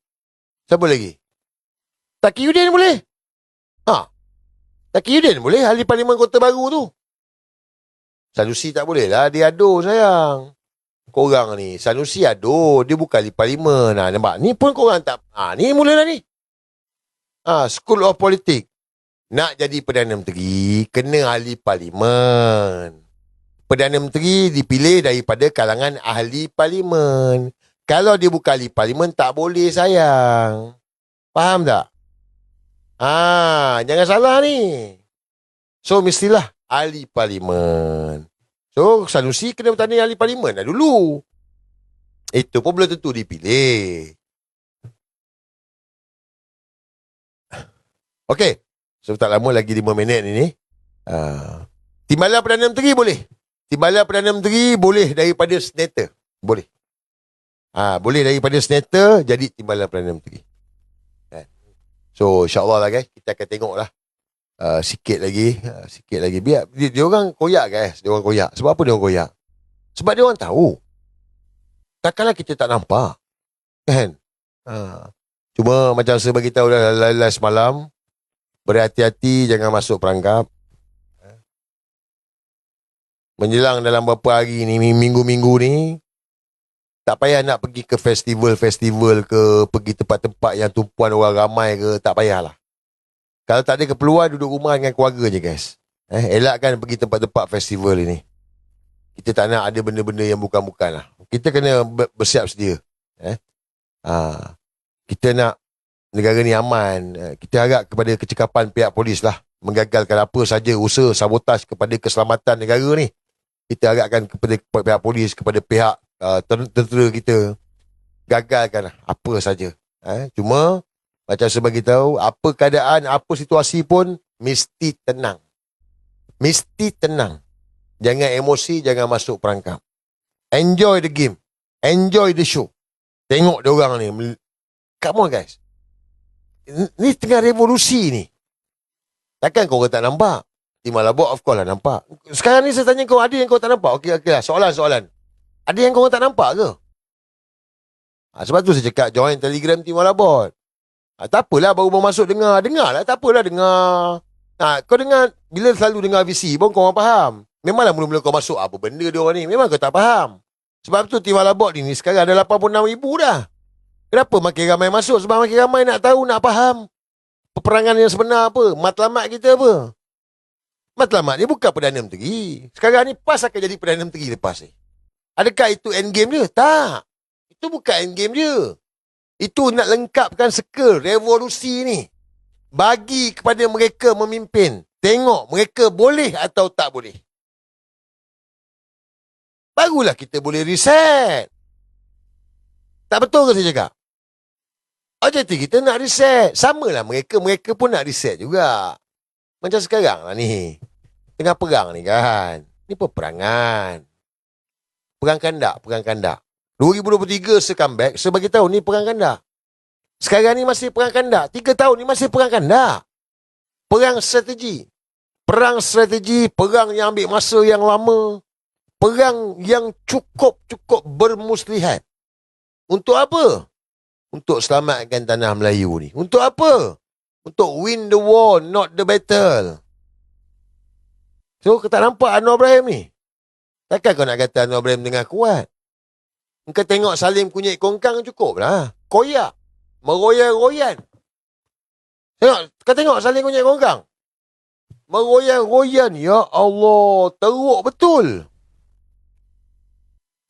Siapa lagi? Taqiyuddin boleh. Taqiyuddin boleh. Ahli Parlimen Kota Baru tu. Sanusi tak boleh lah. Dia aduh, sayang. Korang ni. Sanusi aduh. Dia bukan ahli Parlimen. Nampak? Ni pun korang tak. Ni mulalah ni. School of Politics. Nak jadi Perdana Menteri, kena ahli Parlimen. Perdana Menteri dipilih daripada kalangan ahli Parlimen. Kalau dia bukan ahli Parlimen, tak boleh, sayang. Faham tak? Jangan salah ni. So, mestilah ahli Parlimen. So, Sanusi kena bertanding ahli Parlimen dah dulu. Itu pun belum tentu dipilih. Okey. So, tak lama lagi 5 minit ni. Timbalan Perdana Menteri boleh. Timbalan Perdana Menteri boleh daripada senator. Boleh. Boleh daripada senator jadi timbalan Perdana Menteri. So insyaAllah lah guys, kita akan tengok lah sikit lagi. Biar dia orang koyak guys, dia orang koyak. Sebab apa dia orang koyak? Sebab dia orang tahu. Takkanlah kita tak nampak. Kan? Cuma macam saya beritahu dah semalam, berhati-hati jangan masuk perangkap. Menjelang dalam beberapa hari ni, minggu-minggu ni, tak payah nak pergi ke festival ke, pergi tempat-tempat yang tumpuan orang ramai ke, tak payahlah. Kalau tak ada keperluan, duduk rumah dengan keluarga je guys. Elakkan pergi tempat-tempat festival ini. Kita tak nak ada benda-benda yang bukan-bukan lah. Kita kena bersiap sedia. Kita nak negara ni aman. Kita harap kepada kecekapan pihak polis lah, menggagalkan apa saja usaha sabotaj kepada keselamatan negara ni. Kita harapkan kepada pihak polis, kepada pihak tentera kita, gagalkan apa saja. Cuma macam saya bagi tahu, apa keadaan, apa situasi pun mesti tenang. Mesti tenang. Jangan emosi, jangan masuk perangkap. Enjoy the game. Enjoy the show. Tengok dia orang ni. Come on guys. Ni tengah revolusi ni. Takkan kau tak nampak? Timbalan bot of course lah nampak. Sekarang ni saya tanya kau, ada yang kau tak nampak? Okey lah. Soalan. Ada yang kau tak nampak ke? Sebab tu saya cakap join Telegram Timbalan bot. Tak apalah baru masuk dengar. Dengar lah, tak apalah dengar. Kau dengar, bila selalu dengar VC pun kau orang faham. Memanglah mula-mula kau masuk apa benda dia orang ni, memang kau tak faham. Sebab tu Timbalan bot ni sekarang ada 86,000 dah. Kenapa makin ramai masuk? Sebab makin ramai nak tahu, nak faham peperangan yang sebenar apa, matlamat kita apa. Matlamat ni bukan Perdana Menteri. Sekarang ni PAS akan jadi Perdana Menteri lepas ni. Adakah itu endgame dia? Tak. Itu bukan endgame dia. Itu nak lengkapkan skill revolusi ni. Bagi kepada mereka memimpin. Tengok mereka boleh atau tak boleh. Barulah kita boleh reset. Tak betul ke saya cakap? Jadi kita nak reset. Samalah mereka pun nak reset juga. Macam sekarang lah ni. Tengah perang ni kan. Ni peperangan. Perang kandak. 2023 comeback, saya bagi tahu ni perang kandak. Sekarang ni masih perang kandak. 3 tahun ni masih perang kandak. Perang strategi. Perang strategi, perang yang ambil masa yang lama. Perang yang cukup bermuslihat. Untuk apa? Untuk selamatkan tanah Melayu ni. Untuk apa? Untuk win the war, not the battle. So, kau tak nampak Anwar Ibrahim ni? Takkan kau nak kata Anwar Ibrahim tengah kuat? Kau tengok Salim kunyit kongkang cukup lah. Koyak. Meroyan-royan. Kau tengok Salim kunyit kongkang. Meroyan-royan. Ya Allah. Teruk betul.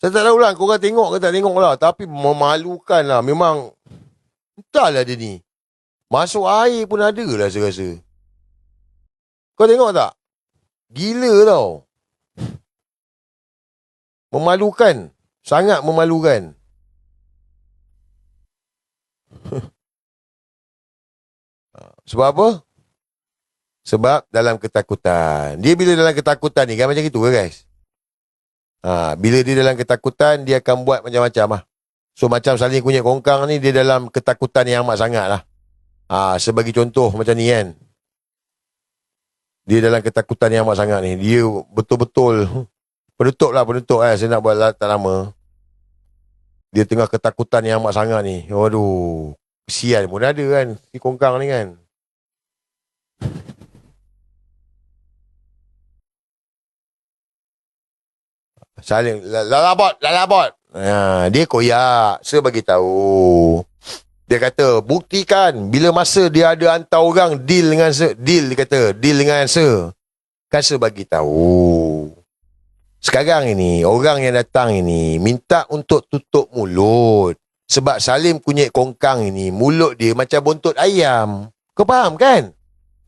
Saya tak tahu lah. Korang tengok ke tak tengok lah. Tapi memalukan lah. Memang. Entahlah dia ni. Masuk air pun ada lah saya rasa. Kau tengok tak? Gila tau. Memalukan. Sangat memalukan. Sebab apa? Sebab dalam ketakutan. Dia bila dalam ketakutan ni kan macam itu ke guys? Bila dia dalam ketakutan, dia akan buat macam-macam lah. So macam Salim kunyit kongkang ni, dia dalam ketakutan yang amat sangat lah. Sebagai contoh macam ni kan. Dia dalam ketakutan yang amat sangat ni. Dia betul-betul penutup saya nak buat tak lama. Dia tengah ketakutan yang amat sangat ni. Waduh, kesian pun ada kan si kongkang ni kan. Saling lalabot. Dia koyak. Saya bagi tahu. Dia kata, buktikan bila masa dia ada hantar orang deal dengan saya. Deal dengan saya. Kan saya bagi tahu. Sekarang ini, orang yang datang ini minta untuk tutup mulut. Sebab Salim kunyit kongkang ini, mulut dia macam buntut ayam. Kau faham kan?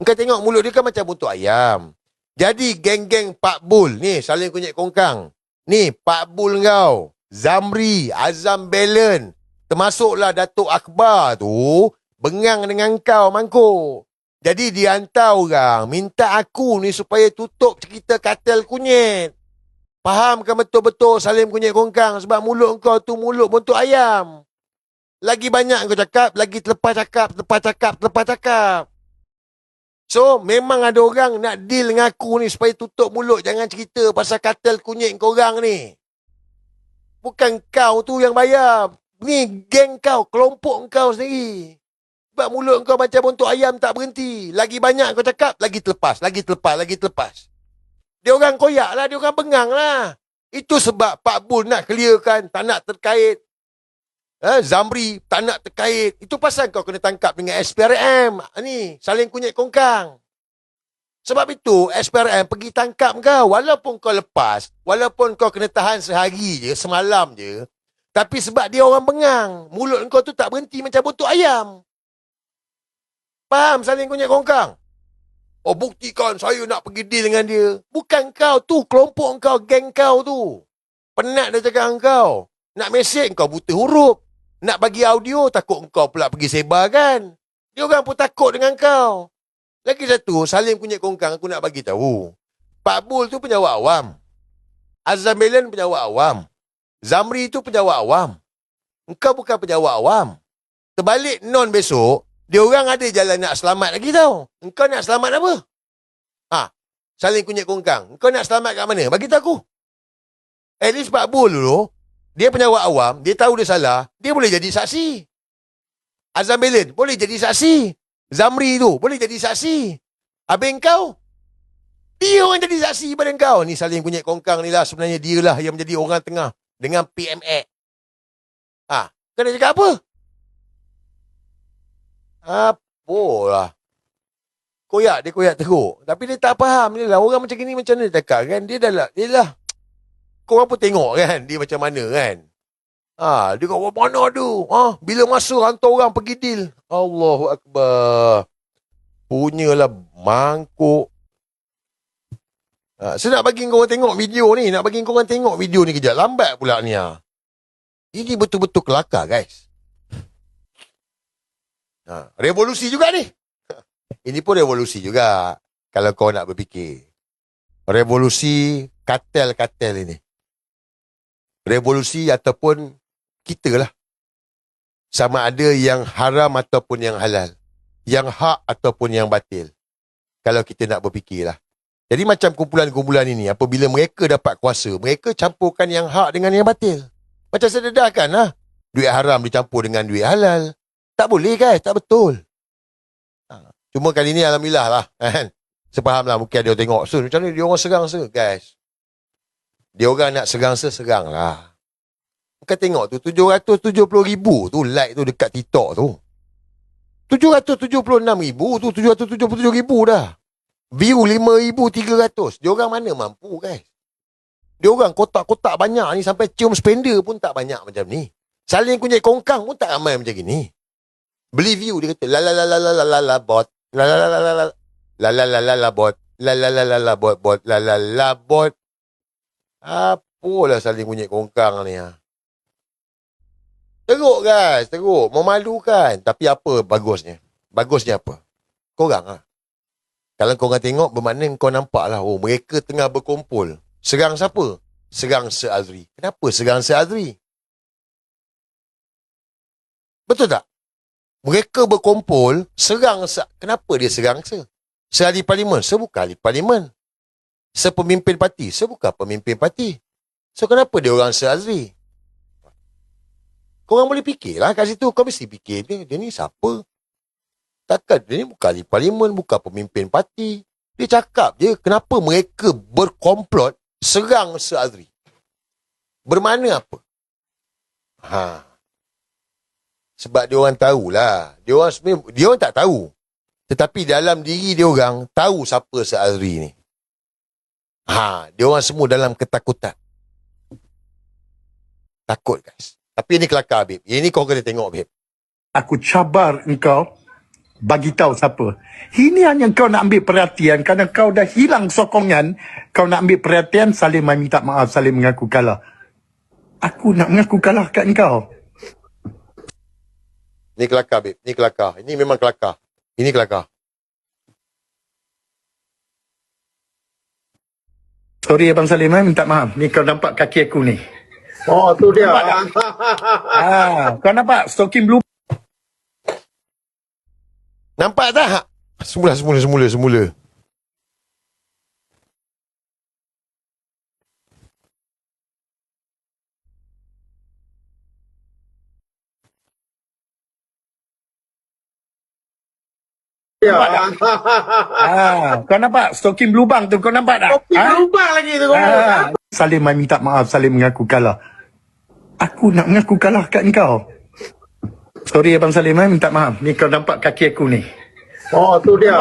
Kau tengok mulut dia kan macam buntut ayam. Jadi geng-geng Pak Bul, ni Salim kunyit kongkang. Ni Pak Bul kau, Zamri, Azam Belen, termasuklah Datuk Akbar tu, bengang dengan kau mangkuk. Jadi dia hantar orang, minta aku ni supaya tutup cerita kartel kunyit. Fahamkan betul-betul Salim kunyit kongkang, sebab mulut kau tu mulut bentuk ayam. Lagi banyak kau cakap, lagi terlepas cakap. So, memang ada orang nak deal dengan aku ni supaya tutup mulut. Jangan cerita pasal kartel kunyit korang ni. Bukan kau tu yang bayar. Ni geng kau, kelompok kau sendiri. Sebab mulut kau macam bentuk ayam tak berhenti. Lagi banyak kau cakap, lagi terlepas. Dia orang koyak lah, dia orang bengang lah. Itu sebab Pak Bul nak clearkan, tak nak terkait. Zamri tak nak terkait. Itu pasal kau kena tangkap dengan SPRM. Ni, saling kunyit kongkang. Sebab itu, SPRM pergi tangkap kau. Walaupun kau lepas, walaupun kau kena tahan sehari je, semalam je. Tapi sebab dia orang bengang. Mulut kau tu tak berhenti macam bentuk ayam. Faham saling kunyit kongkang? Oh, buktikan saya nak pergi deal dengan dia. Bukan kau tu, kelompok kau, geng kau tu. Penat dah cakap kau. Nak mesej kau buta huruf. Nak bagi audio, takut kau pula pergi sebarkan. Dia orang pun takut dengan kau. Lagi satu, saling kunyit kongkang, aku nak bagi tahu. Pak Bul tu penjawat awam. Azam Belen penjawat awam. Zamri tu penjawat awam. Engkau bukan penjawat awam. Terbalik non besok, dia orang ada jalan nak selamat lagi tau. Engkau nak selamat apa? Saling kunyit kongkang. Engkau nak selamat kat mana? Bagi tahu aku. At least Pak Bul dulu, dia penjawat awam, dia tahu dia salah, dia boleh jadi saksi. Azam Belen boleh jadi saksi. Zamri tu boleh jadi saksi. Habis kau, dia orang jadi saksi pada kau. Ni saling kunyit kongkang ni lah, sebenarnya dia lah yang menjadi orang tengah dengan PMX. Kau nak cakap apa? Apalah. Dia koyak teruk. Tapi dia tak faham ni lah. Orang macam ni macam mana dia cakap kan. Dia lah. Korang pun tengok kan. Dia macam mana kan. Dia kata, mana tu? Bila masa hantar orang pergi deal. Allahu Akbar. Punyalah mangkuk. Saya nak bagi korang tengok video ni. Nak bagi korang tengok video ni kejap. Lambat pula ni. Ini betul-betul kelakar guys. Revolusi juga ni. Ini pun revolusi juga. Kalau kau nak berfikir. Revolusi kartel-kartel ini. Revolusi ataupun kita lah. Sama ada yang haram ataupun yang halal. Yang hak ataupun yang batil. Kalau kita nak berfikir lah. Jadi macam kumpulan-kumpulan ini, apabila mereka dapat kuasa, mereka campurkan yang hak dengan yang batil. Macam saya dedahkan lah. Duit haram dicampur dengan duit halal. Tak boleh guys, tak betul. Cuma kali ni alhamdulillah lah. Sepaham lah, mungkin ada orang tengok. So, macam ni dia orang serang guys. Dia orang nak serang lah. Bukan tengok tu, 770,000 tu like tu dekat TikTok tu. 776,000 tu, 777,000 dah. View 5,300. Dia orang mana mampu guys. Dia orang kotak-kotak banyak ni sampai cium spender pun tak banyak macam ni. Saling kunyit kongkang pun tak ramai macam ni. Beli view dia kata la la la la la la la bot. La la la la la la la la la la bot. La la la la la bot bot. La la la bot. Apalah saling kunyit kongkang ni. Teruk guys, teruk. Memalukan. Tapi apa bagusnya? Bagusnya apa? Korang lah. Kalau korang tengok bermakna kau nampak lah. Oh, mereka tengah berkumpul. Serang siapa? Serang Sir Azri. Kenapa serang Sir Azri? Betul tak? Mereka berkumpul, serang. Kenapa dia serang Sir? Sir ahli parlimen? Sir bukan ahli parlimen. Sir pemimpin parti? Sir bukan pemimpin parti. So kenapa dia orang Sir Azri? Korang boleh fikirlah kat situ. Kau mesti fikir dia ni siapa? Takkan dia ni bukan ahli parlimen, bukan pemimpin parti. Dia cakap je kenapa mereka berkomplot serang Sir Azri. Bermakna apa? Sebab dia orang tahulah. Dia orang tak tahu. Tetapi dalam diri dia orang tahu siapa Sir Azri ni. Dia orang semua dalam ketakutan. Takut guys. Tapi ini kelakar Habib. Ini kau kena tengok Habib. Aku cabar engkau bagi tahu siapa. Ini hanya kau nak ambil perhatian kerana kau dah hilang sokongan. Kau nak ambil perhatian, saling minta maaf, saling mengaku kalah. Aku nak mengaku kalah kat engkau. Ini kelakar Habib. Ini kelakar. Ini memang kelakar. Ini kelakar. Sorry Abang Salim, minta maaf. Ni kau nampak kaki aku ni. Oh, tu dia. Kau nampak stocking blue? Nampak tak? Semula. Kau nampak stocking lubang tu? Kau nampak tak? Kopi berubah lagi tu. Salim mai minta maaf. Salim mengaku kalah. Aku nak mengaku kalah kat kau. Sorry Abang Salim, minta maaf. Ni kau nampak kaki aku ni. Oh, tu dia.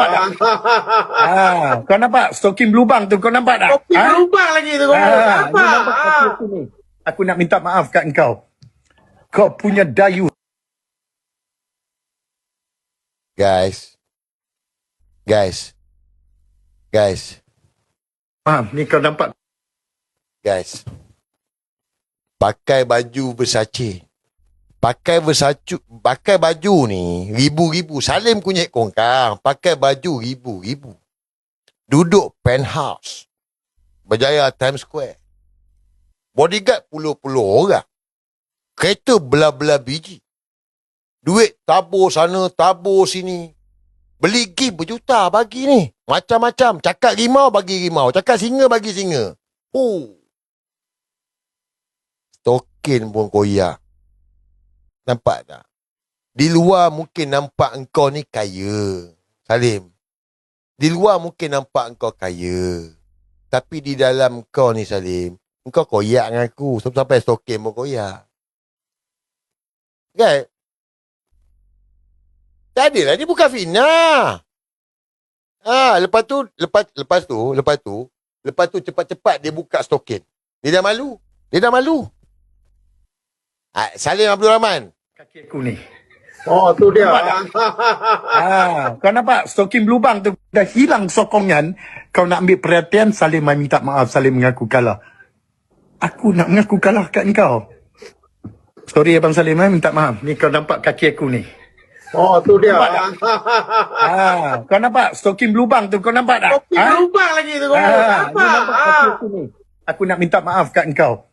Kau nampak stocking lubang tu? Kau nampak tak? Kopi berubah lagi tu. Nampak kaki aku ni. Aku nak minta maaf kat kau. Kau punya dayu. Guys. Maaf, ni kau nampak. Guys. Pakai baju Versace. Pakai baju ni ribu-ribu. Salim kunyit kongkang. Pakai baju ribu-ribu. Duduk penthouse. Berjaya Times Square. Bodyguard puluh-puluh orang. Kereta belah-belah biji. Duit tabur sana, tabur sini. Beli gift berjuta bagi ni. Macam-macam. Cakap rimau bagi rimau. Cakap singa bagi singa. Token pun koyak. Nampak tak? Di luar mungkin nampak engkau ni kaya. Salim. Di luar mungkin nampak engkau kaya. Tapi di dalam kau ni Salim, engkau koyak dengan aku. Sampai token pun koyak. Kan? Tak adalah, dia bukan fitnah. Lepas tu cepat-cepat dia buka stokin. Dia dah malu. Salim Abdul Rahman. Kaki aku ni. Oh, tu dia. Kau nampak stocking lubang tu? Dah hilang sokongan. Kau nak ambil perhatian. Salim mai minta maaf. Salim mengaku kalah. Aku nak mengaku kalah kat kau. Sorry Abang Salim, minta maaf. Ni kau nampak kaki aku ni. Oh, tu dia. Kau nampak stocking lubang tu? Kau nampak tak? Kopi berubah lagi tu. Nampak kaki aku ni. Aku nak minta maaf kat kau.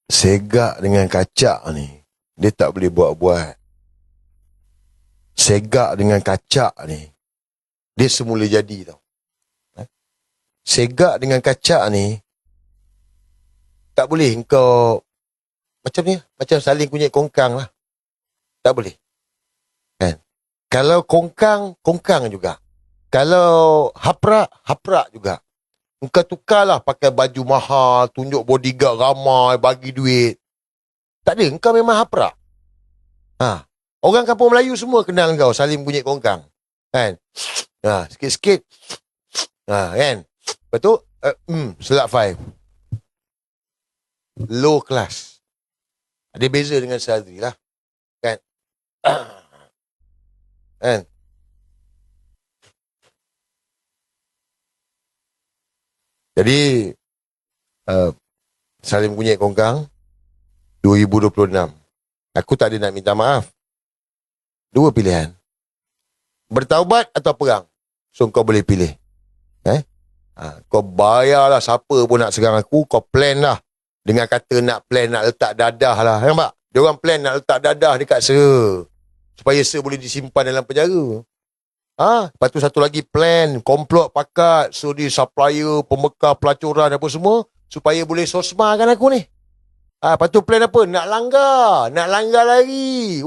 Segak dengan kacak ni, dia tak boleh buat-buat. Segak dengan kacak ni, dia semula jadi tau. Segak dengan kacak ni, tak boleh engkau macam ni, macam saling kunyit kongkang lah. Tak boleh. Kan? Kalau kongkang, kongkang juga. Kalau haprak, haprak juga. Engkau tukarlah pakai baju mahal, tunjuk bodyguard ramai, bagi duit. Tak ada, engkau memang haprak. Orang kampung Melayu semua kenal engkau, saling kunyit kongkang. Kan? Sikit-sikit. Kan? Lepas tu, selak five. Low class. Ada beza dengan Sadri lah. Kan? Kan? Jadi, Salim kunyit kongkang 2026. Aku tak ada nak minta maaf. Dua pilihan. Bertaubat atau perang. So, kau boleh pilih. Kau bayarlah siapa pun nak serang aku, kau plan lah. Dengan kata nak plan, nak letak dadah lah. Nampak? Dia orang plan nak letak dadah dekat Sir. Supaya Sir boleh disimpan dalam penjara. Lepas tu satu lagi plan, komplot pakat, so di supplier, pembekal, pelacuran apa semua, supaya boleh sosmakan aku ni. Lepas tu plan apa? Nak langgar lagi.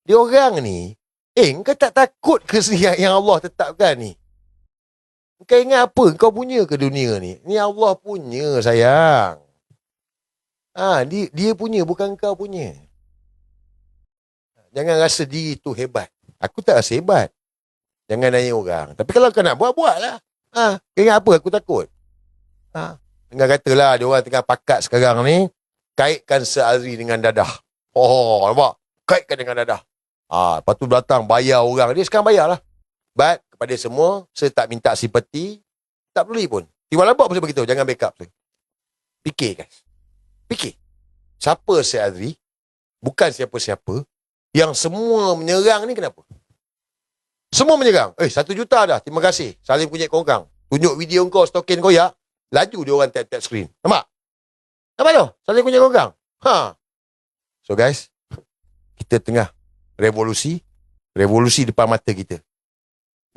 Dia orang ni, kau tak takut ke yang Allah tetapkan ni? Kau ingat apa? Kau punya ke dunia ni? Ni Allah punya, sayang. Dia punya, bukan kau punya. Jangan rasa diri tu hebat. Aku tak rasa hebat. Jangan nanya orang. Tapi kalau kau nak buat, buatlah. Kau ingat apa aku takut? Tengah katalah, dia orang tengah pakat sekarang ni, kaitkan Seazri dengan dadah. Nampak? Kaitkan dengan dadah. Lepas tu datang bayar orang. Dia sekarang bayarlah. But, kepada semua, saya tak minta simpati. Tak perlu pun. Tiwala buat pun saya beritahu. Jangan backup saya. Fikir guys. Fikir. Siapa Syed Azri? Bukan siapa-siapa. Yang semua menyerang ni kenapa? Semua menyerang. 1 juta dah. Terima kasih. Salim kunyit korang. Tunjuk video kau, stokin kau ya. Laju dia orang tap-tap screen. Nampak? Nampak tu? Salim kunyit korang. So guys, kita tengah revolusi. Revolusi depan mata kita.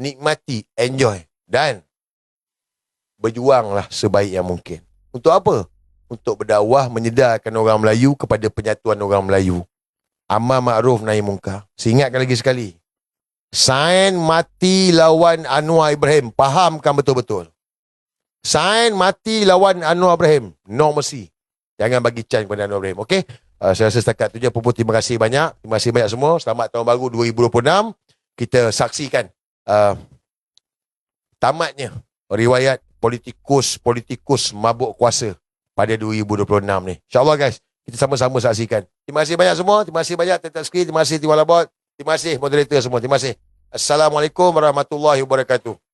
Nikmati, enjoy. Dan berjuanglah sebaik yang mungkin. Untuk apa? Untuk berdakwah menyedarkan orang Melayu kepada penyatuan orang Melayu. Amar makruf nahi mungkar. Saya ingatkan lagi sekali. Sain mati lawan Anwar Ibrahim. Fahamkan betul-betul. Sain mati lawan Anwar Ibrahim. No mercy. Jangan bagi chance kepada Anwar Ibrahim. Okey? Saya rasa setakat tu je. Terima kasih banyak. Terima kasih banyak semua. Selamat tahun baru 2026. Kita saksikan tamatnya riwayat politikus mabuk kuasa pada 2026 ni. InsyaAllah guys, kita sama-sama saksikan. Terima kasih banyak semua. Terima kasih banyak tap-tap screen. Terima kasih Tiwala Bot. Terima kasih moderator semua. Terima kasih. Assalamualaikum warahmatullahi wabarakatuh.